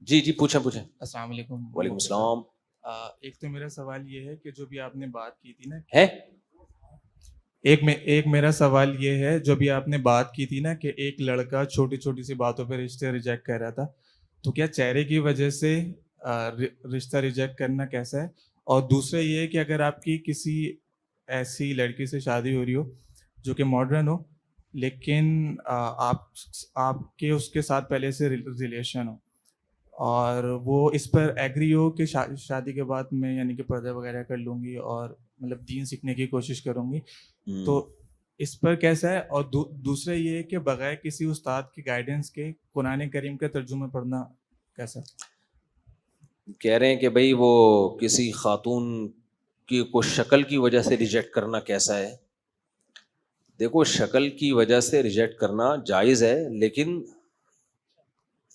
جی جی پوچھیں پوچھیں. السلام علیکم. وعلیکم السلام. ایک تو میرا سوال یہ ہے کہ جو بھی آپ نے بات کی تھی نا، ہے ایک میرا سوال یہ ہے، جو بھی آپ نے بات کی تھی نا کہ ایک لڑکا چھوٹی چھوٹی سی باتوں پہ رشتے ریجیکٹ کر رہا تھا، تو کیا چہرے کی وجہ سے رشتہ ریجیکٹ کرنا کیسا ہے؟ اور دوسرا یہ ہے کہ اگر آپ کی کسی ایسی لڑکی سے شادی ہو رہی ہو جو کہ ماڈرن ہو، لیکن آپ کے اس کے ساتھ پہلے سے ریلیشن ہو، اور وہ اس پر ایگری ہو کہ شادی کے بعد میں یعنی کہ پردہ وغیرہ کر لوں گی اور مطلب دین سیکھنے کی کوشش کروں گی، تو اس پر کیسا ہے؟ اور دوسرا یہ ہے کہ بغیر کسی استاد کی گائیڈنس کے قرآن کریم کا ترجمہ پڑھنا کیسا؟ کہہ رہے ہیں کہ بھائی وہ کسی خاتون کی کو شکل کی وجہ سے ریجیکٹ کرنا کیسا ہے. دیکھو شکل کی وجہ سے ریجیکٹ کرنا جائز ہے، لیکن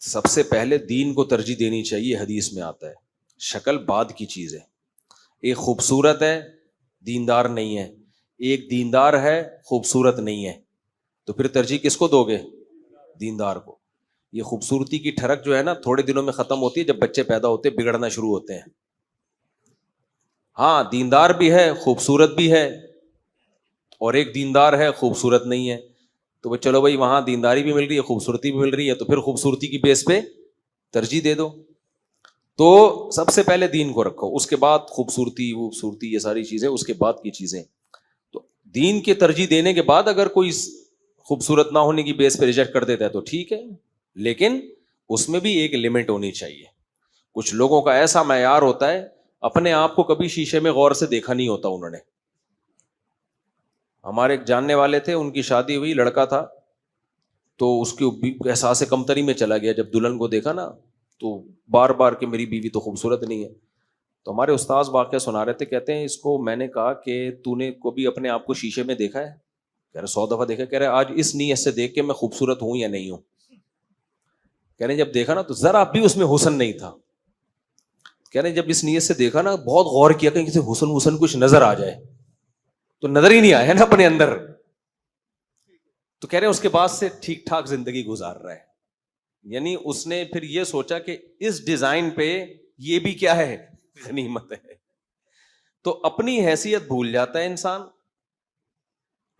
سب سے پہلے دین کو ترجیح دینی چاہیے. حدیث میں آتا ہے شکل بعد کی چیز ہے. ایک خوبصورت ہے دیندار نہیں ہے، ایک دیندار ہے خوبصورت نہیں ہے، تو پھر ترجیح کس کو دو گے؟ دیندار کو. یہ خوبصورتی کی ٹھڑک جو ہے نا تھوڑے دنوں میں ختم ہوتی ہے جب بچے پیدا ہوتے بگڑنا شروع ہوتے ہیں. ہاں دیندار بھی ہے خوبصورت بھی ہے، اور ایک دیندار ہے خوبصورت نہیں ہے، تو چلو بھائی وہاں دینداری بھی مل رہی ہے خوبصورتی بھی مل رہی ہے، تو پھر خوبصورتی کی بیس پہ ترجیح دے دو. تو سب سے پہلے دین کو رکھو، اس کے بعد خوبصورتی یہ ساری چیزیں اس کے بعد کی چیزیں. تو دین کے ترجیح دینے کے بعد اگر کوئی خوبصورت نہ ہونے کی بیس پہ ریجیکٹ کر دیتا ہے تو ٹھیک ہے، لیکن اس میں بھی ایک لمٹ ہونی چاہیے. کچھ لوگوں کا ایسا معیار ہوتا ہے اپنے آپ کو کبھی شیشے میں غور سے دیکھا نہیں ہوتا انہوں نے. ہمارے ایک جاننے والے تھے، ان کی شادی ہوئی، لڑکا تھا، تو اس کے احساس کمتری میں چلا گیا. جب دلہن کو دیکھا نا تو بار بار کہ میری بیوی تو خوبصورت نہیں ہے. تو ہمارے استاذ واقعہ سنا رہے تھے، کہتے ہیں اس کو میں نے کہا کہ تو نے کبھی اپنے آپ کو شیشے میں دیکھا ہے؟ کہہ رہے 100 دفعہ دیکھا. کہہ رہے آج اس نیت سے دیکھ کے میں خوبصورت ہوں یا نہیں ہوں. کہہ رہے جب دیکھا نا تو ذرا بھی اس میں حسن نہیں تھا. کہہ رہے جب اس نیت سے دیکھا نا بہت غور کیا کہ کسی حسن کچھ نظر آ جائے، تو نظر ہی نہیں آیا نا اپنے اندر. تو کہہ رہے اس کے بعد سے ٹھیک ٹھاک زندگی گزار رہا ہے. یعنی اس نے پھر یہ سوچا کہ اس ڈیزائن پہ یہ بھی کیا ہے؟ غنیمت ہے. تو اپنی حیثیت بھول جاتا ہے انسان،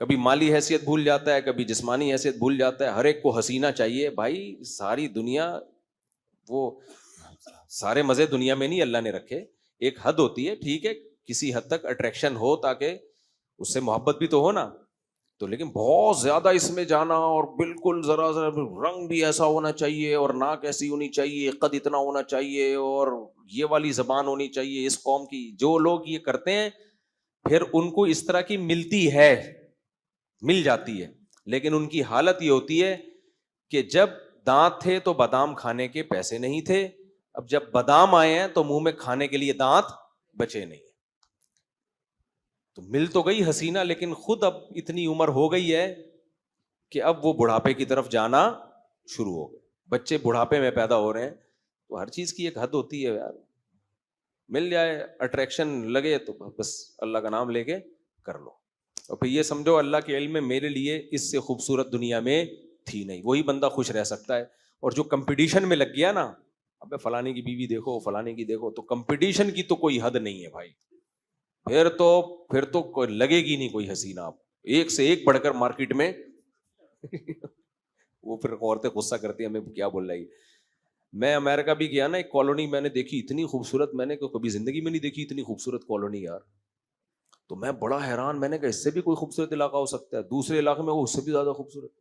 کبھی مالی حیثیت بھول جاتا ہے، کبھی جسمانی حیثیت بھول جاتا ہے. ہر ایک کو حسینہ چاہیے بھائی. ساری دنیا، وہ سارے مزے دنیا میں نہیں اللہ نے رکھے. ایک حد ہوتی ہے، ٹھیک ہے کسی حد تک اٹریکشن ہو تاکہ اس سے محبت بھی تو ہو نا. تو لیکن بہت زیادہ اس میں جانا اور بالکل ذرا رنگ بھی ایسا ہونا چاہیے اور ناک ایسی ہونی چاہیے، قد اتنا ہونا چاہیے اور یہ والی زبان ہونی چاہیے اس قوم کی. جو لوگ یہ کرتے ہیں پھر ان کو اس طرح کی مل جاتی ہے، لیکن ان کی حالت یہ ہوتی ہے کہ جب دانت تھے تو بادام کھانے کے پیسے نہیں تھے، اب جب بادام آئے ہیں تو منہ میں کھانے کے لیے دانت بچے نہیں. تو مل تو گئی حسینہ، لیکن خود اب اتنی عمر ہو گئی ہے کہ اب وہ بڑھاپے کی طرف جانا شروع ہو گئے. بچے بڑھاپے میں پیدا ہو رہے ہیں. تو ہر چیز کی ایک حد ہوتی ہے یار. مل جائے اٹریکشن لگے تو بس اللہ کا نام لے کے کر لو. اور پھر یہ سمجھو اللہ کے علم میں میرے لیے اس سے خوبصورت دنیا میں تھی نہیں. وہی بندہ خوش رہ سکتا ہے. اور جو کمپٹیشن میں لگ گیا نا، ابے فلانے کی بیوی دیکھو فلانے کی دیکھو، تو کمپٹیشن کی تو کوئی حد نہیں ہے بھائی. پھر تو لگے گی نہیں کوئی حسینہ. آپ ایک سے ایک بڑھ کر مارکیٹ میں وہ پھر عورتیں غصہ کرتی ہیں ہمیں کیا بول رہی. میں امریکہ بھی گیا نا، ایک کالونی میں نے دیکھی اتنی خوبصورت، میں نے کبھی زندگی میں نہیں دیکھی اتنی خوبصورت کالونی یار. تو میں بڑا حیران، میں نے کہا اس سے بھی کوئی خوبصورت علاقہ ہو سکتا ہے؟ دوسرے علاقے میں وہ اس سے بھی زیادہ خوبصورت.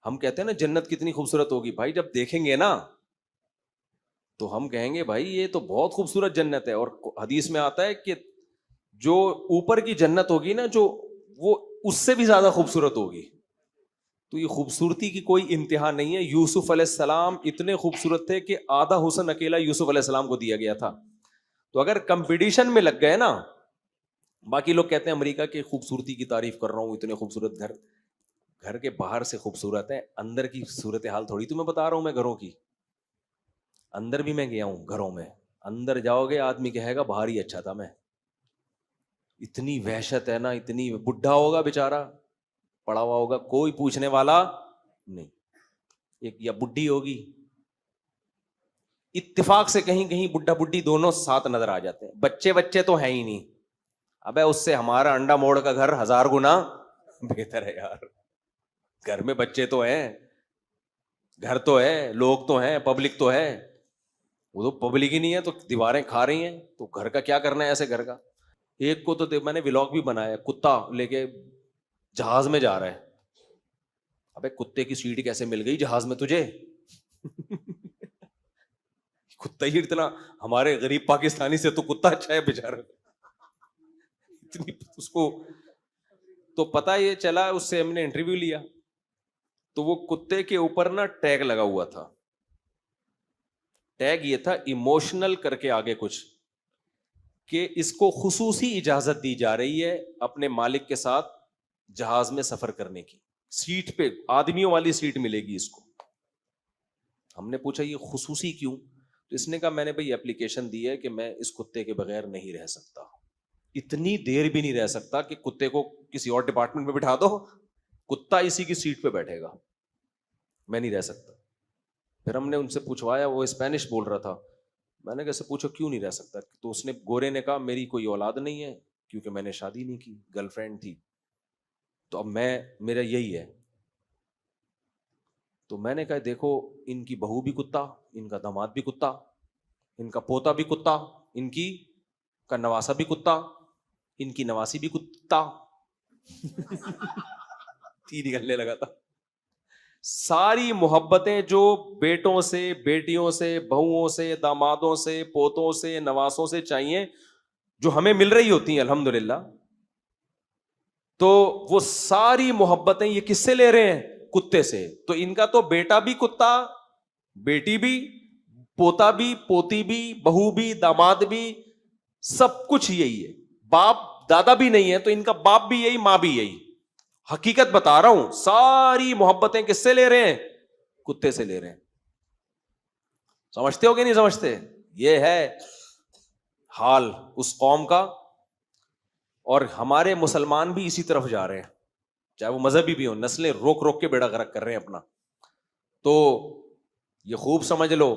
ہم کہتے ہیں نا جنت کتنی خوبصورت ہوگی، بھائی جب دیکھیں گے نا تو ہم کہیں گے بھائی یہ تو بہت خوبصورت جنت ہے. اور حدیث میں آتا ہے کہ جو اوپر کی جنت ہوگی نا، جو وہ اس سے بھی زیادہ خوبصورت ہوگی. تو یہ خوبصورتی کی کوئی انتہا نہیں ہے. یوسف علیہ السلام اتنے خوبصورت تھے کہ آدھا حسن اکیلا یوسف علیہ السلام کو دیا گیا تھا. تو اگر کمپٹیشن میں لگ گئے نا، باقی لوگ کہتے ہیں امریکہ کی خوبصورتی کی تعریف کر رہا ہوں، اتنے خوبصورت گھر کے باہر سے خوبصورت ہے، اندر کی صورت حال تھوڑی تمہیں بتا رہا ہوں میں. گھروں کی اندر بھی میں گیا ہوں، گھروں میں اندر جاؤ گے آدمی کہے گا باہر ہی اچھا تھا میں. اتنی وحشت ہے نا، اتنی. بڈھا ہوگا بیچارہ پڑا ہوا ہوگا، کوئی پوچھنے والا نہیں. ایک یا بڈھی ہوگی اتفاق سے کہیں کہیں بڈھا بڈھی دونوں ساتھ نظر آ جاتے ہیں. بچے بچے تو ہیں ہی نہیں. ابے اس سے ہمارا انڈا موڑ کا گھر 1000 گنا بہتر ہے یار. گھر میں بچے تو ہیں, گھر تو ہے, لوگ تو ہیں, پبلک تو ہے. وہ تو پبلک ہی نہیں ہے تو دیواریں کھا رہی ہیں, تو گھر کا کیا کرنا ہے ایسے گھر کا. ایک کو تو میں نے ولاگ بھی بنایا, کتا لے کے جہاز میں جا رہا ہے. ابے کتے کی سیٹ کیسے مل گئی جہاز میں تجھے؟ کتا ہی اتنا, ہمارے غریب پاکستانی سے تو کتا اچھا ہے بیچارہ. اس کو تو پتا یہ چلا, اس سے ہم نے انٹرویو لیا تو وہ کتے کے اوپر نا ٹیگ لگا ہوا تھا. ٹیگ یہ تھا ایموشنل کر کے آگے کچھ, کہ اس کو خصوصی اجازت دی جا رہی ہے اپنے مالک کے ساتھ جہاز میں سفر کرنے کی. سیٹ پہ آدمیوں والی سیٹ ملے گی اس کو. ہم نے پوچھا یہ خصوصی کیوں؟ تو اس نے کہا میں نے بھائی اپلیکیشن دی ہے کہ میں اس کتے کے بغیر نہیں رہ سکتا, اتنی دیر بھی نہیں رہ سکتا کہ کتے کو کسی اور ڈپارٹمنٹ میں بٹھا دو, کتا اسی کی سیٹ پہ بیٹھے گا, میں نہیں رہ سکتا. پھر ہم نے ان سے پوچھوایا, وہ اسپینش بول رہا تھا. میں نے کیسے پوچھو کیوں نہیں رہ سکتا؟ تو اس نے, گورے نے کہا میری کوئی اولاد نہیں ہے کیونکہ میں نے شادی نہیں کی, گرل فرینڈ تھی, تو اب میرا یہی ہے. تو میں نے کہا دیکھو ان کی بہو بھی کتا, ان کا داماد بھی کتا, ان کا پوتا بھی کتا, ان کی کا نواسا بھی کتا, ان کی نواسی بھی کتا. تین نکلنے لگا تھا. ساری محبتیں جو بیٹوں سے, بیٹیوں سے, بہوؤں سے, دامادوں سے, پوتوں سے, نواسوں سے چاہیے, جو ہمیں مل رہی ہوتی ہیں الحمدللہ, تو وہ ساری محبتیں یہ کس سے لے رہے ہیں؟ کتے سے. تو ان کا تو بیٹا بھی کتا, بیٹی بھی, پوتا بھی, پوتی بھی, بہو بھی, داماد بھی, سب کچھ یہی ہے. باپ دادا بھی نہیں ہے تو ان کا باپ بھی یہی, ماں بھی یہی. حقیقت بتا رہا ہوں, ساری محبتیں کس سے لے رہے ہیں؟ کتے سے لے رہے ہیں. سمجھتے ہو کہ نہیں سمجھتے؟ یہ ہے حال اس قوم کا, اور ہمارے مسلمان بھی اسی طرف جا رہے ہیں, چاہے وہ مذہبی بھی ہو. نسلیں روک روک کے بیڑا غرق کر رہے ہیں اپنا. تو یہ خوب سمجھ لو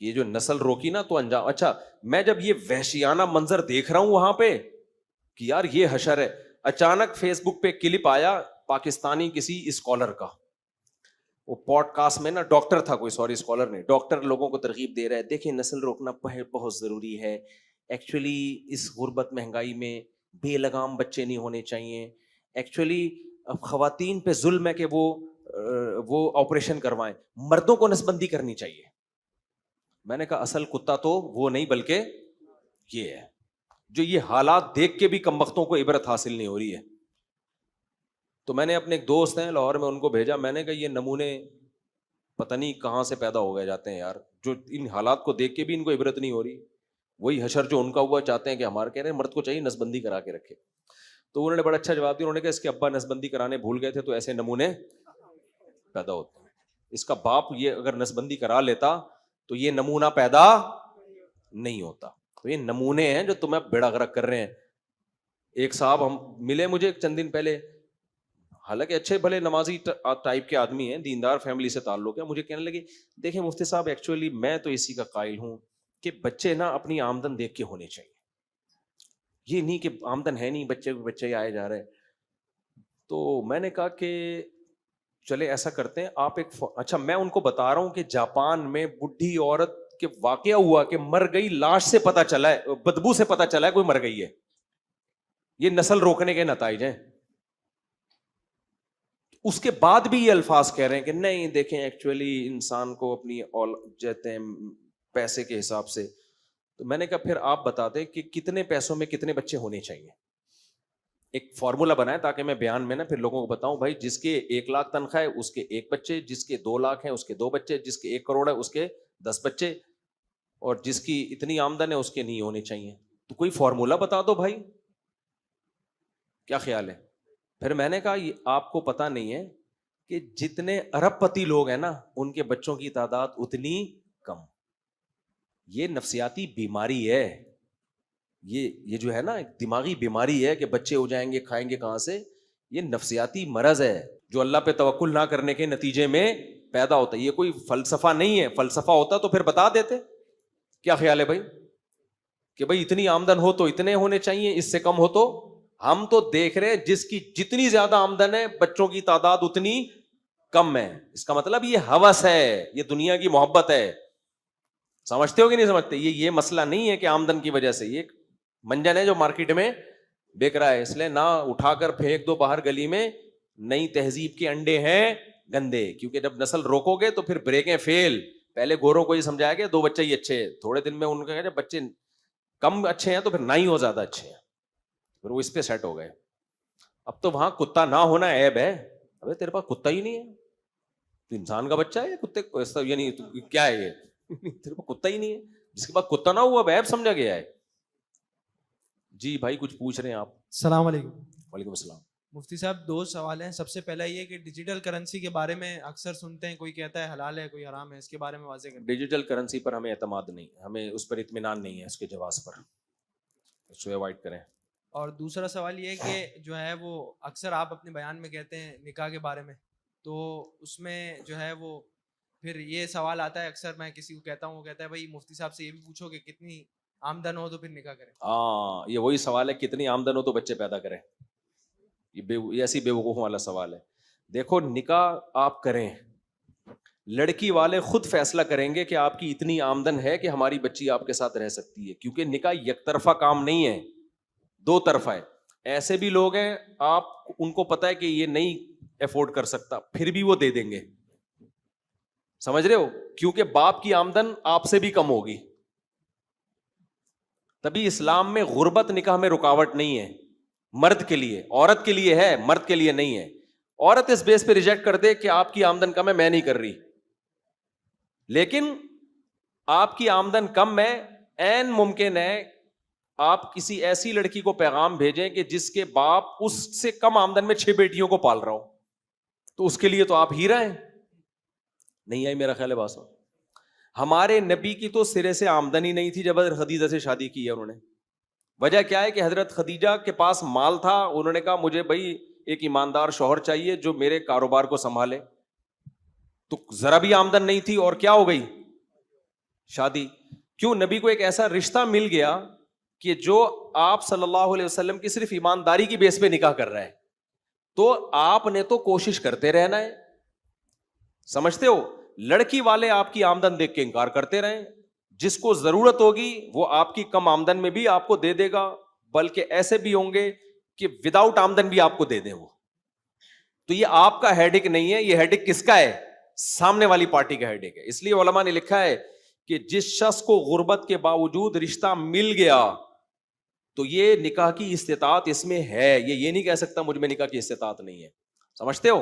کہ یہ جو نسل روکی نا تو انجام. اچھا میں جب یہ وحشیانہ منظر دیکھ رہا ہوں وہاں پہ کہ یار یہ حشر ہے, اچانک فیس بک پہ کلپ آیا پاکستانی کسی اسکالر کا, وہ پوڈ کاسٹ میں نا, ڈاکٹر تھا کوئی, سوری اسکالر نہیں, ڈاکٹر لوگوں کو ترغیب دے رہا ہے, دیکھیں نسل روکنا بہت ضروری ہے. ایکچولی اس غربت مہنگائی میں بے لگام بچے نہیں ہونے چاہیے. ایکچولی خواتین پہ ظلم ہے کہ وہ آپریشن کروائیں, مردوں کو نسبندی کرنی چاہیے. میں نے کہا اصل کتا تو وہ نہیں بلکہ یہ ہے, جو یہ حالات دیکھ کے بھی کمبختوں کو عبرت حاصل نہیں ہو رہی ہے. تو میں نے اپنے ایک دوست ہیں لاہور میں, ان کو بھیجا, میں نے کہا یہ نمونے پتہ نہیں کہاں سے پیدا ہو گئے جاتے ہیں یار, جو ان حالات کو دیکھ کے بھی ان کو عبرت نہیں ہو رہی. وہی حشر جو ان کا ہوا چاہتے ہیں کہ ہمارے, کہہ رہے ہیں مرد کو چاہیے نسبندی کرا کے رکھے. تو انہوں نے بڑا اچھا جواب دیا, انہوں نے کہا اس کے ابا نسبندی کرانے بھول گئے تھے تو ایسے نمونے پیدا ہوتے ہیں. اس کا باپ یہ اگر نسبندی کرا لیتا تو یہ نمونہ پیدا نہیں ہوتا. تو یہ نمونے ہیں جو تمہیں بیڑا غرق کر رہے ہیں. ایک صاحب ہم ملے مجھے چند دن پہلے, حالانکہ اچھے بھلے نمازی ٹائپ کے آدمی ہیں, دیندار فیملی سے تعلق ہے. مجھے کہنے لگے دیکھیں مفتی صاحب ایکچولی میں تو اسی کا قائل ہوں کہ بچے نا اپنی آمدن دیکھ کے ہونے چاہیے, یہ نہیں کہ آمدن ہے نہیں بچے آئے جا رہے ہیں. تو میں نے کہا کہ چلے ایسا کرتے ہیں آپ ایک اچھا میں ان کو بتا رہا ہوں کہ جاپان میں بڈھی عورت کے واقعہ ہوا کہ مر گئی, لاش سے پتا چلا ہے, بدبو سے پتا چلا ہے کوئی مر گئی ہے. یہ نسل روکنے کے نتائج ہیں. اس کے بعد بھی یہ الفاظ کہہ رہے ہیں کہ نہیں دیکھیں ایکچولی انسان کو اپنی جاتے ہیں پیسے کے حساب سے. تو میں نے کہا پھر آپ بتا دیں کہ کتنے پیسوں میں کتنے بچے ہونے چاہیے. ایک فارمولا بنائے تاکہ میں بیان میں نا پھر لوگوں کو بتاؤں, بھائی جس کے 1 لاکھ تنخواہ ہے اس کے 1 بچے, جس کے 2 لاکھ ہیں اس کے 2 بچے, جس کے 1 کروڑ ہے اس کے 10 بچے, اور جس کی اتنی آمدن ہے اس کے نہیں ہونے چاہیے. تو کوئی فارمولا بتا دو بھائی, کیا خیال ہے؟ پھر میں نے کہا آپ کو پتا نہیں ہے کہ جتنے ارب پتی لوگ ہیں نا ان کے بچوں کی تعداد اتنی کم. یہ نفسیاتی بیماری ہے, یہ جو ہے نا دماغی بیماری ہے کہ بچے ہو جائیں گے, کھائیں گے کہاں سے. یہ نفسیاتی مرض ہے جو اللہ پہ توکل نہ کرنے کے نتیجے میں پیدا ہوتا ہے. یہ کوئی فلسفہ نہیں ہے, فلسفہ ہوتا تو پھر بتا دیتے. کیا خیال ہے بھائی کہ بھائی اتنی آمدن ہو تو اتنے ہونے چاہیے, اس سے کم ہو تو. ہم تو دیکھ رہے ہیں جس کی جتنی زیادہ آمدن ہے بچوں کی تعداد اتنی کم ہے. اس کا مطلب یہ ہوس ہے, یہ دنیا کی محبت ہے. سمجھتے ہو کہ نہیں سمجھتے؟ یہ مسئلہ نہیں ہے کہ آمدن کی وجہ سے, یہ منجن ہے جو مارکیٹ میں بیک رہا ہے. اس لیے نہ اٹھا کر پھینک دو باہر گلی میں. نئی تہذیب کے انڈے ہیں گندے, کیونکہ جب نسل روکو گے تو پھر بریکیں فیل. پہلے گوروں کو یہ سمجھایا کہ 2 بچے ہی اچھے ہیں, تھوڑے دن میں ان کا جب بچے کم اچھے ہیں تو پھر نہ ہی ہو زیادہ اچھے ہیں, پھر وہ اس پہ سیٹ ہو گئے. اب تو وہاں کتا نہ ہونا عیب ہے. ابے تیرے پاس کتا ہی نہیں ہے, تو انسان کا بچہ ہے یا کتے کو, یعنی کیا ہے یہ, تیرے پاس کتا ہی نہیں ہے. جس کے پاس کتا نہ ہوا اب عیب سمجھا گیا ہے. جی بھائی کچھ پوچھ رہے ہیں آپ؟ السلام علیکم. وعلیکم السلام. مفتی صاحب 2 سوال ہیں. سب سے پہلا یہ کہ ڈیجیٹل کرنسی کے بارے میں اکثر سنتے ہیں, کوئی کہتا ہے حلال ہے کوئی حرام ہے, اس کے بارے میں واضح کریں. ڈیجیٹل کرنسی پر ہمیں اعتماد نہیں, ہمیں اس پر اطمینان نہیں ہے, اس کے جواز پر, اس کو اوائڈ کریں. اور دوسرا سوال یہ کہ جو ہے وہ اکثر آپ اپنے بیان میں کہتے ہیں نکاح کے بارے میں, تو اس میں جو ہے وہ پھر یہ سوال آتا ہے اکثر, میں کسی کو کہتا ہوں, وہ کہتا ہے بھائی مفتی صاحب سے یہ بھی پوچھو کہ کتنی آمدن ہو تو پھر نکاح کریں. ہاں یہ وہی سوال ہے, کتنی آمدن ہو تو بچے پیدا کریں. یہ ایسی بے وقوفوں والا سوال ہے. دیکھو نکاح آپ کریں, لڑکی والے خود فیصلہ کریں گے کہ آپ کی اتنی آمدن ہے کہ ہماری بچی آپ کے ساتھ رہ سکتی ہے, کیونکہ نکاح یک طرفہ کام نہیں ہے, 2 طرفہ ہے. ایسے بھی لوگ ہیں آپ ان کو پتا ہے کہ یہ نہیں افورڈ کر سکتا, پھر بھی وہ دے دیں گے. سمجھ رہے ہو, کیونکہ باپ کی آمدن آپ سے بھی کم ہوگی. تبھی اسلام میں غربت نکاح میں رکاوٹ نہیں ہے, مرد کے لیے, عورت کے لیے ہے, مرد کے لیے نہیں ہے. عورت اس بیس پہ ریجیکٹ کر دے کہ آپ کی آمدن کم ہے میں نہیں کر رہی, لیکن آپ کی آمدن کم ہے, عین ممکن ہے آپ کسی ایسی لڑکی کو پیغام بھیجیں کہ جس کے باپ اس سے کم آمدن میں 6 بیٹیوں کو پال رہا ہو, تو اس کے لیے تو آپ ہیرا ہیں. نہیں آئی میرا خیال ہے بات. ہمارے نبی کی تو سرے سے آمدن ہی نہیں تھی جب حضرت خدیجہ سے شادی کی ہے انہوں نے. وجہ کیا ہے کہ حضرت خدیجہ کے پاس مال تھا, انہوں نے کہا مجھے بھائی ایک ایماندار شوہر چاہیے جو میرے کاروبار کو سنبھالے. تو ذرا بھی آمدن نہیں تھی اور کیا ہو گئی شادی. کیوں؟ نبی کو ایک ایسا رشتہ مل گیا کہ جو آپ صلی اللہ علیہ وسلم کی صرف ایمانداری کی بیس پہ نکاح کر رہا ہے, تو آپ نے تو کوشش کرتے رہنا ہے. سمجھتے ہو, لڑکی والے آپ کی آمدن دیکھ کے انکار کرتے رہیں, جس کو ضرورت ہوگی وہ آپ کی کم آمدن میں بھی آپ کو دے دے گا, بلکہ ایسے بھی ہوں گے کہ وداؤٹ آمدن بھی آپ کو دے دیں وہ. تو یہ آپ کا ہیڈک نہیں ہے, یہ ہیڈک کس کا ہے؟ سامنے والی پارٹی کا ہیڈک ہے. اس لیے علماء نے لکھا ہے کہ جس شخص کو غربت کے باوجود رشتہ مل گیا تو یہ نکاح کی استطاعت اس میں ہے, یہ نہیں کہہ سکتا مجھ میں نکاح کی استطاعت نہیں ہے. سمجھتے ہو؟